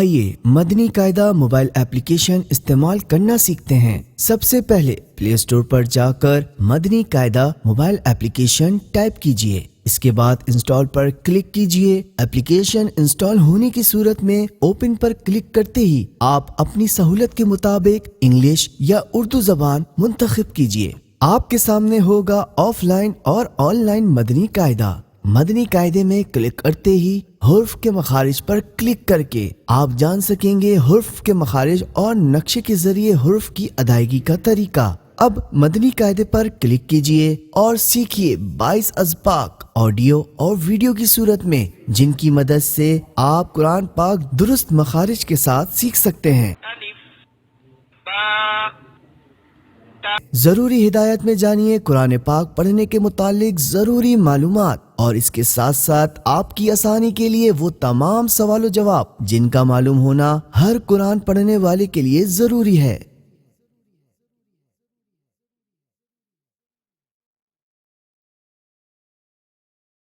آئیے مدنی قاعدہ mobile application استعمال کرنا سیکھتے ہیں۔ سب سے پہلے پلے اسٹور پر جا کر مدنی قاعدہ موبائل ایپلیکیشن ٹائپ کیجئے۔ اس کے بعد انسٹال پر کلک کیجئے۔ ایپلیکیشن انسٹال ہونے کی صورت میں اوپن پر کلک کرتے ہی آپ اپنی سہولت کے مطابق انگلش یا اردو زبان منتخب کیجئے۔ آپ کے سامنے ہوگا آف لائن اور آن لائن مدنی قاعدہ۔ مدنی قاعدے میں کلک کرتے ہی حروف کے مخارج پر کلک کر کے آپ جان سکیں گے حروف کے مخارج اور نقشے کے ذریعے حروف کی ادائیگی کا طریقہ۔ اب مدنی قاعدے پر کلک کیجئے اور سیکھیے 22 اسباق آڈیو اور ویڈیو کی صورت میں، جن کی مدد سے آپ قرآن پاک درست مخارج کے ساتھ سیکھ سکتے ہیں۔ ضروری ہدایت میں جانیے قرآن پاک پڑھنے کے متعلق ضروری معلومات، اور اس کے ساتھ ساتھ آپ کی آسانی کے لیے وہ تمام سوال و جواب جن کا معلوم ہونا ہر قرآن پڑھنے والے کے لیے ضروری ہے۔